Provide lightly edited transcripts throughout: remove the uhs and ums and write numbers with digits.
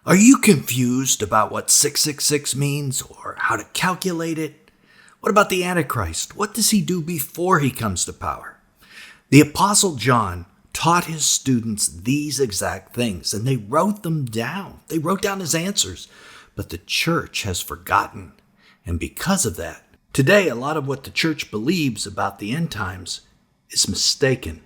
Are you confused about what 666 means or how to calculate it? What about the Antichrist? What does he do before he comes to power? The Apostle John taught his students these exact things, and they wrote them down. They wrote down his answers, but the church has forgotten. And because of that, today a lot of what the church believes about the end times is mistaken.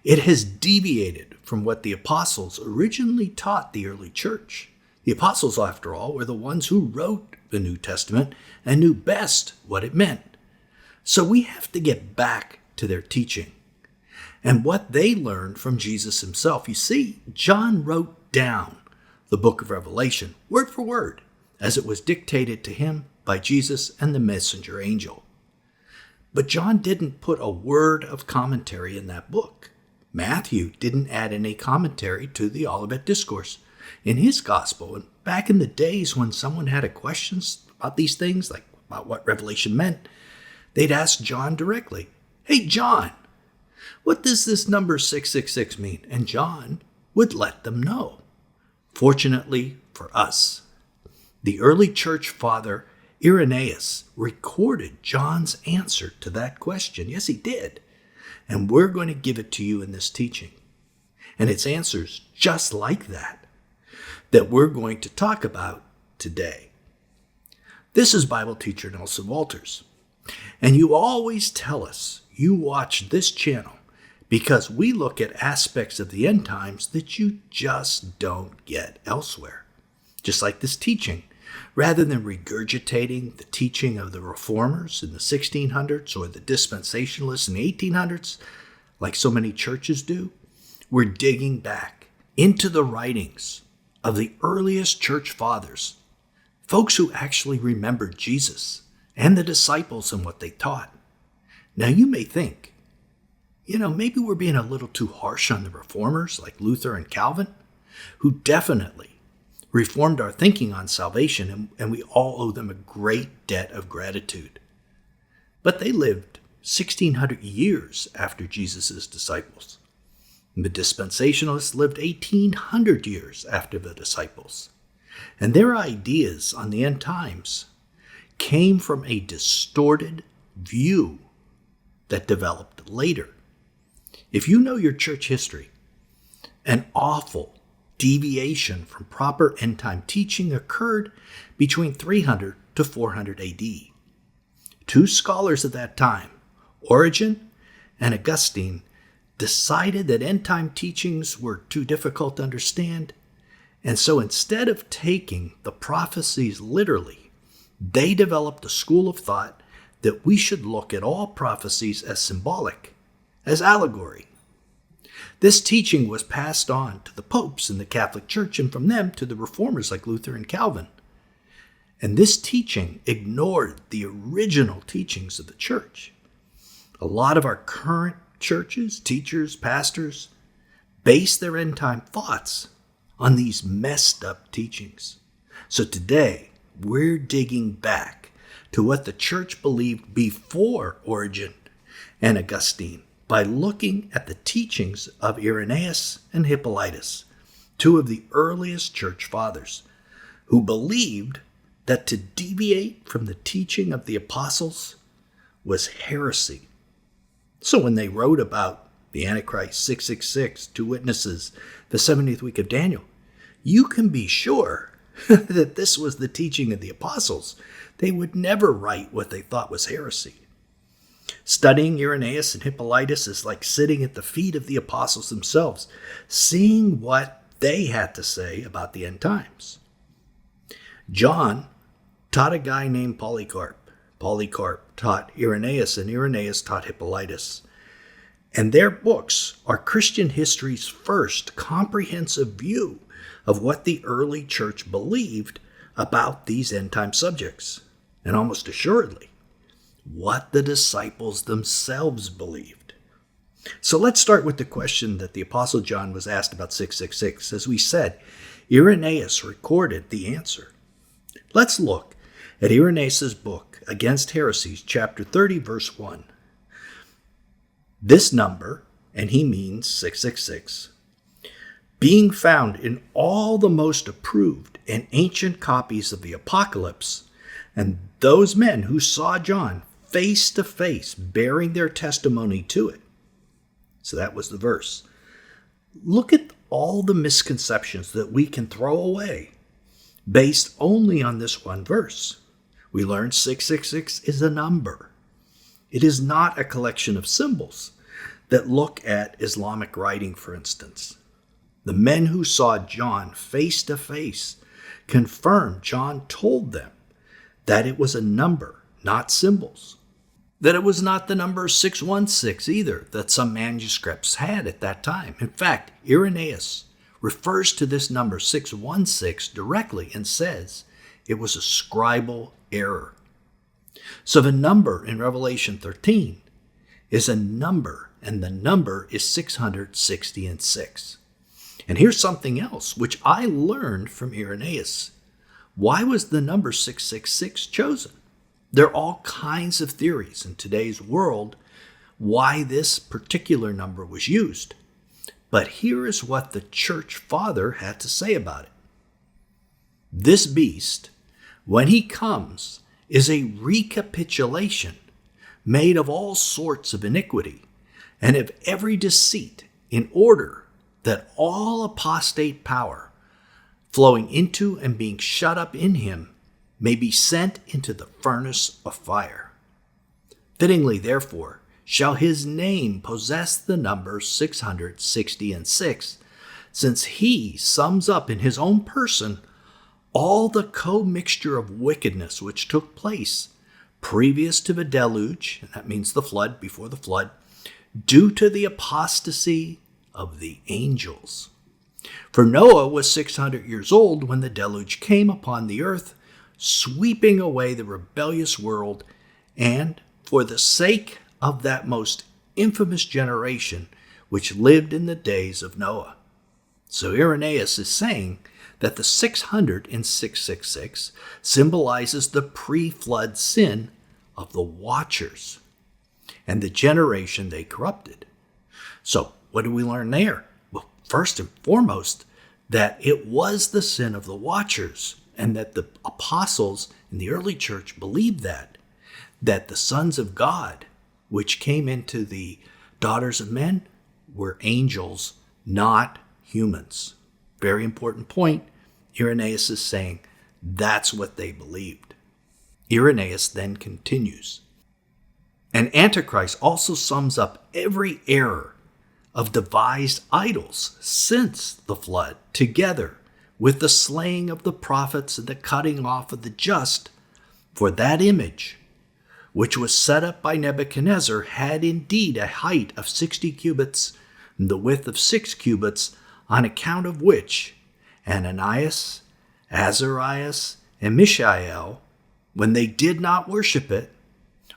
It has deviated from what the apostles originally taught the early church. The apostles, after all, were the ones who wrote the New Testament and knew best what it meant. So we have to get back to their teaching and what they learned from Jesus himself. You see, John wrote down the book of Revelation, word for word, as it was dictated to him by Jesus and the messenger angel. But John didn't put a word of commentary in that book. Matthew didn't add any commentary to the Olivet Discourse in his gospel. And back in the days when someone had a questions about these things, like about what Revelation meant, they'd ask John directly, "Hey, John, what does this number 666 mean?" And John would let them know. Fortunately for us, the early church father Irenaeus recorded John's answer to that question. Yes, he did. And we're going to give it to you in this teaching. And it's answers just like that we're going to talk about today. This is Bible teacher Nelson Walters. And you always tell us you watch this channel because we look at aspects of the end times that you just don't get elsewhere. Just like this teaching. Rather than regurgitating the teaching of the reformers in the 1600s or the dispensationalists in the 1800s, like so many churches do, we're digging back into the writings of the earliest church fathers, folks who actually remembered Jesus and the disciples and what they taught. Now you may think, maybe we're being a little too harsh on the reformers like Luther and Calvin, who definitely reformed our thinking on salvation, and we all owe them a great debt of gratitude. But they lived 1,600 years after Jesus' disciples. And the dispensationalists lived 1,800 years after the disciples. And their ideas on the end times came from a distorted view that developed later. If you know your church history, an awful deviation from proper end-time teaching occurred between 300 to 400 AD. Two scholars at that time, Origen and Augustine, decided that end-time teachings were too difficult to understand, and so instead of taking the prophecies literally, they developed a school of thought that we should look at all prophecies as symbolic, as allegory. This teaching was passed on to the popes in the Catholic Church and from them to the reformers like Luther and Calvin. And this teaching ignored the original teachings of the church. A lot of our current churches, teachers, pastors, base their end-time thoughts on these messed up teachings. So today, we're digging back to what the church believed before Origen and Augustine, by looking at the teachings of Irenaeus and Hippolytus, two of the earliest church fathers, who believed that to deviate from the teaching of the apostles was heresy. So when they wrote about the Antichrist, 666, two witnesses, the 70th week of Daniel, you can be sure that this was the teaching of the apostles. They would never write what they thought was heresy. Studying Irenaeus and Hippolytus is like sitting at the feet of the apostles themselves, seeing what they had to say about the end times. John taught a guy named Polycarp. Polycarp taught Irenaeus, and Irenaeus taught Hippolytus. And their books are Christian history's first comprehensive view of what the early church believed about these end-time subjects, and almost assuredly, what the disciples themselves believed. So let's start with the question that the Apostle John was asked about 666. As we said, Irenaeus recorded the answer. Let's look at Irenaeus' book, Against Heresies, chapter 30, verse 1. This number, and he means 666, being found in all the most approved and ancient copies of the Apocalypse, and those men who saw John face to face bearing their testimony to it. So that was the verse. Look at all the misconceptions that we can throw away based only on this one verse. We learned 666 is a number. It is not a collection of symbols that look at Islamic writing, for instance. The men who saw John face to face confirmed John told them that it was a number, not symbols. That it was not the number 616 either that some manuscripts had at that time. In fact, Irenaeus refers to this number 616 directly and says it was a scribal error. So the number in Revelation 13 is a number, and the number is 666. And here's something else which I learned from Irenaeus. Why was the number 666 chosen? There are all kinds of theories in today's world why this particular number was used. But here is what the church father had to say about it. This beast, when he comes, is a recapitulation made of all sorts of iniquity and of every deceit, in order that all apostate power flowing into and being shut up in him may be sent into the furnace of fire. Fittingly, therefore, shall his name possess the number 666, since he sums up in his own person all the commixture of wickedness which took place previous to the deluge, and that means the flood, before the flood, due to the apostasy of the angels. For Noah was 600 years old when the deluge came upon the earth, sweeping away the rebellious world, and for the sake of that most infamous generation which lived in the days of Noah. So Irenaeus is saying that the 600 in 666 symbolizes the pre-flood sin of the watchers and the generation they corrupted. So what do we learn there? Well, first and foremost, that it was the sin of the watchers, and that the apostles in the early church believed that the sons of God, which came into the daughters of men, were angels, not humans. Very important point. Irenaeus is saying that's what they believed. Irenaeus then continues. And Antichrist also sums up every error of devised idols since the flood, together with the slaying of the prophets and the cutting off of the just, for that image, which was set up by Nebuchadnezzar, had indeed a height of 60 cubits and the width of 6 cubits, on account of which Ananias, Azarias, and Mishael, when they did not worship it,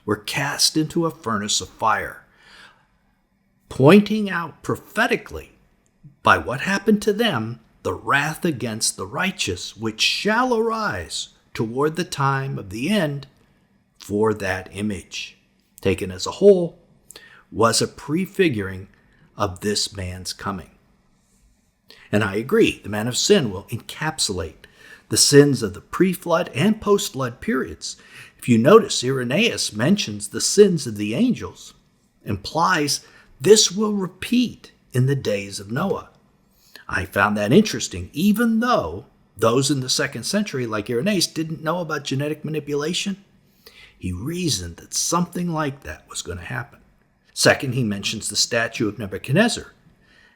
were cast into a furnace of fire, pointing out prophetically by what happened to them the wrath against the righteous, which shall arise toward the time of the end, for that image, taken as a whole, was a prefiguring of this man's coming. And I agree, the man of sin will encapsulate the sins of the pre-flood and post-flood periods. If you notice, Irenaeus mentions the sins of the angels, implies this will repeat in the days of Noah. I found that interesting, even though those in the 2nd century, like Irenaeus, didn't know about genetic manipulation. He reasoned that something like that was going to happen. Second, he mentions the statue of Nebuchadnezzar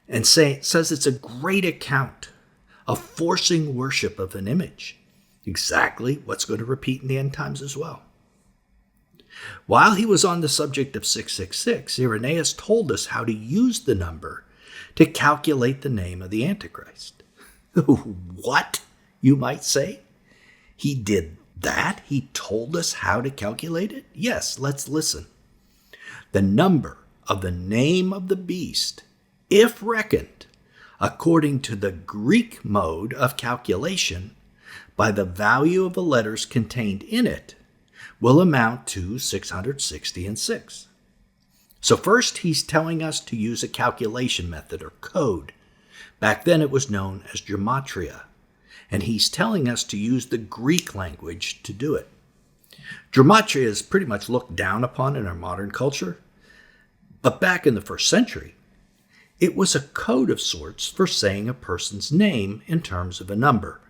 and says it's a great account of forcing worship of an image. Exactly what's going to repeat in the end times as well. While he was on the subject of 666, Irenaeus told us how to use the number to calculate the name of the Antichrist. What, you might say? He did that? He told us how to calculate it? Yes, let's listen. The number of the name of the beast, if reckoned according to the Greek mode of calculation by the value of the letters contained in it, will amount to 666. So first, he's telling us to use a calculation method or code Back then it was known as gematria, and he's telling us to use the Greek language to do it. Gematria is pretty much looked down upon in our modern culture, but back in the first century, it was a code of sorts for saying a person's name in terms of a number.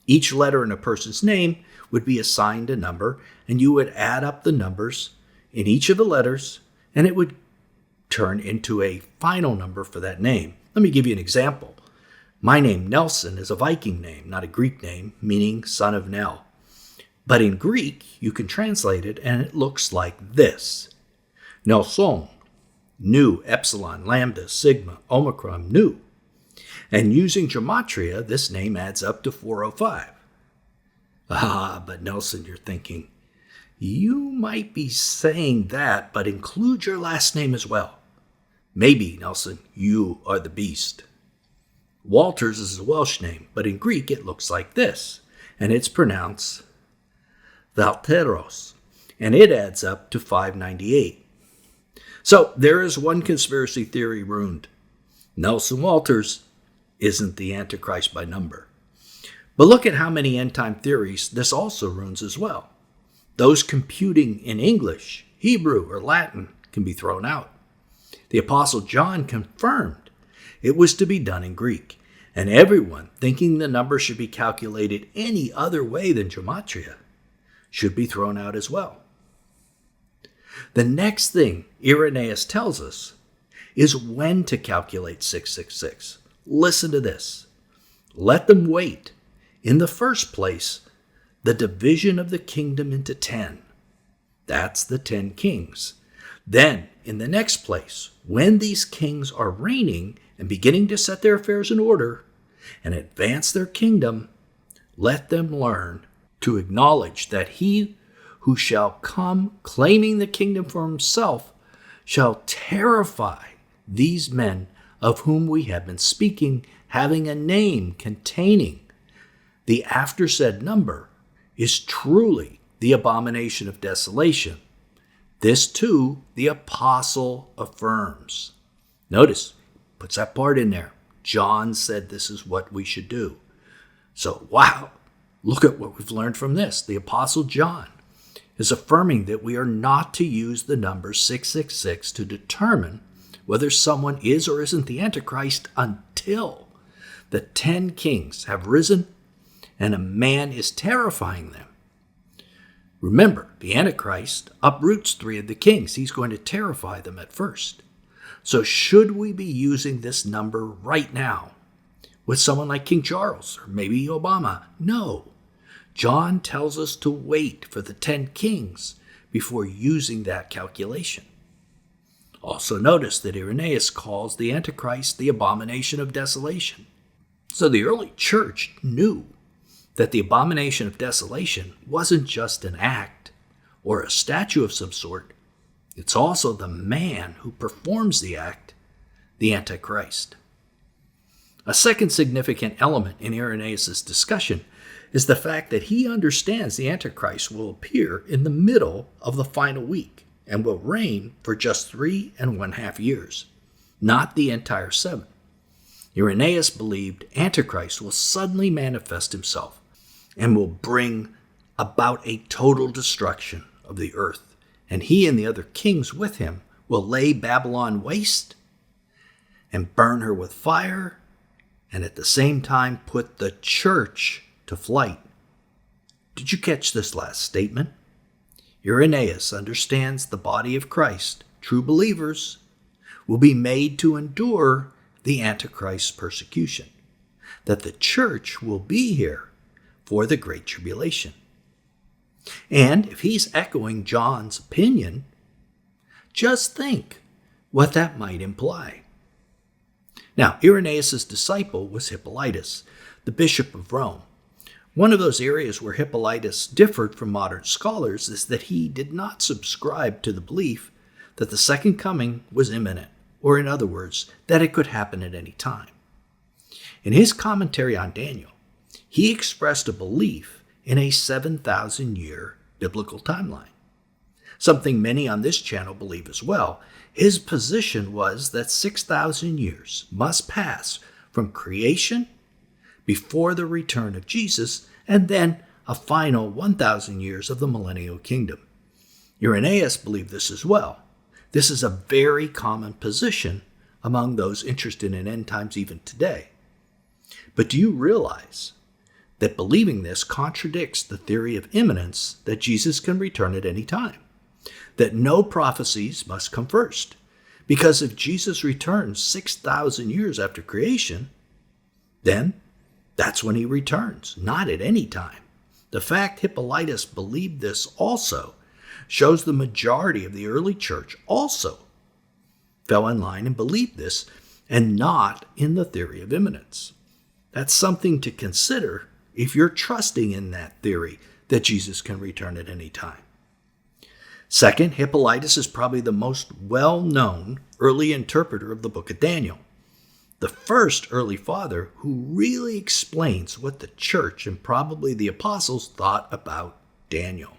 Each letter in a person's name would be assigned a number, and you would add up the numbers in each of the letters, and it would turn into a final number for that name. Let me give you an example. My name, Nelson, is a Viking name, not a Greek name, meaning son of Nel. But in Greek, you can translate it, and it looks like this. Nelson, nu, epsilon, lambda, sigma, omicron, nu. And using gematria, this name adds up to 405. But Nelson, you're thinking, you might be saying that, but include your last name as well. Maybe, Nelson, you are the beast. Walters is a Welsh name, but in Greek it looks like this, and it's pronounced Valteros, and it adds up to 598. So there is one conspiracy theory ruined. Nelson Walters isn't the Antichrist by number. But look at how many end-time theories this also ruins as well. Those computing in English, Hebrew, or Latin can be thrown out. The Apostle John confirmed it was to be done in Greek, and everyone thinking the number should be calculated any other way than gematria should be thrown out as well. The next thing Irenaeus tells us is when to calculate 666. Listen to this. Let them wait. In the first place, the division of the kingdom into 10. That's the 10 kings. Then, in the next place, when these kings are reigning and beginning to set their affairs in order and advance their kingdom, let them learn to acknowledge that he who shall come claiming the kingdom for himself shall terrify these men of whom we have been speaking, having a name containing the aforesaid number, is truly the abomination of desolation. This too the apostle affirms. Notice, puts that part in there. John said this is what we should do. So, wow, look at what we've learned from this. The apostle John is affirming that we are not to use the number 666 to determine whether someone is or isn't the Antichrist until the 10 kings have risen and a man is terrifying them. Remember, the Antichrist uproots 3 of the kings. He's going to terrify them at first. So should we be using this number right now with someone like King Charles or maybe Obama? No. John tells us to wait for the 10 kings before using that calculation. Also notice that Irenaeus calls the Antichrist the abomination of desolation. So the early church knew that the abomination of desolation wasn't just an act or a statue of some sort. It's also the man who performs the act, the Antichrist. A second significant element in Irenaeus' discussion is the fact that he understands the Antichrist will appear in the middle of the final week and will reign for just 3.5 years, not the entire 7. Irenaeus believed Antichrist will suddenly manifest himself and will bring about a total destruction of the earth, and he and the other kings with him will lay Babylon waste and burn her with fire, and at the same time put the church to flight. Did you catch this last statement? Irenaeus understands the body of Christ, true believers, will be made to endure the Antichrist's persecution, that the church will be here for the Great Tribulation. And if he's echoing John's opinion, just think what that might imply. Now, Irenaeus' disciple was Hippolytus, the bishop of Rome. One of those areas where Hippolytus differed from modern scholars is that he did not subscribe to the belief that the second coming was imminent, or in other words, that it could happen at any time. In his commentary on Daniel, he expressed a belief in a 7,000-year biblical timeline, something many on this channel believe as well. His position was that 6,000 years must pass from creation, before the return of Jesus, and then a final 1,000 years of the millennial kingdom. Irenaeus believed this as well. This is a very common position among those interested in end times even today. But do you realize that believing this contradicts the theory of imminence that Jesus can return at any time? That no prophecies must come first. Because if Jesus returns 6,000 years after creation, then that's when he returns, not at any time. The fact Hippolytus believed this also shows the majority of the early church also fell in line and believed this, and not in the theory of imminence. That's something to consider if you're trusting in that theory that Jesus can return at any time. Second, Hippolytus is probably the most well-known early interpreter of the book of Daniel. The first early father who really explains what the church and probably the apostles thought about Daniel.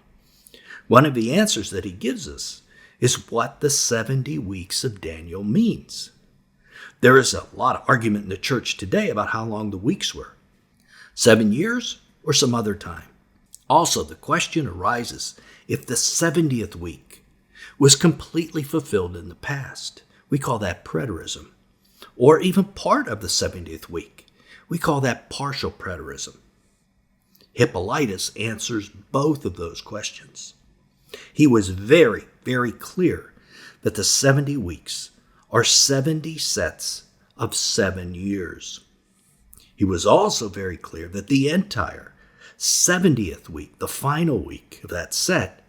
One of the answers that he gives us is what the 70 weeks of Daniel means. There is a lot of argument in the church today about how long the weeks were. 7 years or some other time. Also, the question arises if the 70th week was completely fulfilled in the past. We call that preterism. Or even part of the 70th week. We call that partial preterism. Hippolytus answers both of those questions. He was very, very clear that the 70 weeks are 70 sets of 7 years. He was also very clear that the entire 70th week, the final week of that set,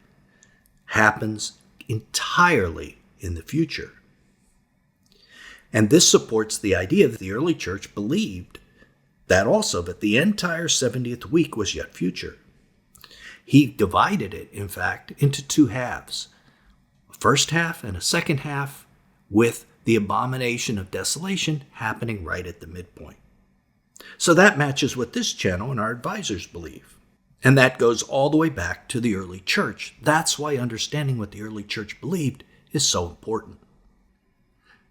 happens entirely in the future. And this supports the idea that the early church believed that also, that the entire 70th week was yet future. He divided it, in fact, into two halves, a first half and a second half, with the abomination of desolation happening right at the midpoint. So that matches what this channel and our advisors believe. And that goes all the way back to the early church. That's why understanding what the early church believed is so important.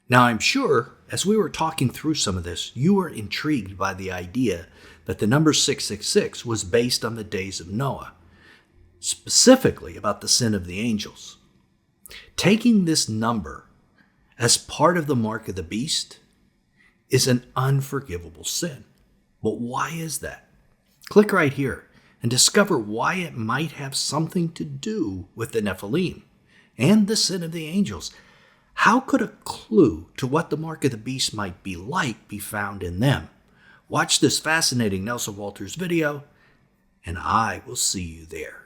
Now, I'm sure, as we were talking through some of this, you were intrigued by the idea that the number 666 was based on the days of Noah, specifically about the sin of the angels. Taking this number as part of the mark of the beast is an unforgivable sin. But why is that? Click right here and discover why it might have something to do with the Nephilim and the sin of the angels. How could a clue to what the mark of the beast might be like be found in them? Watch this fascinating Nelson Walters video, and I will see you there.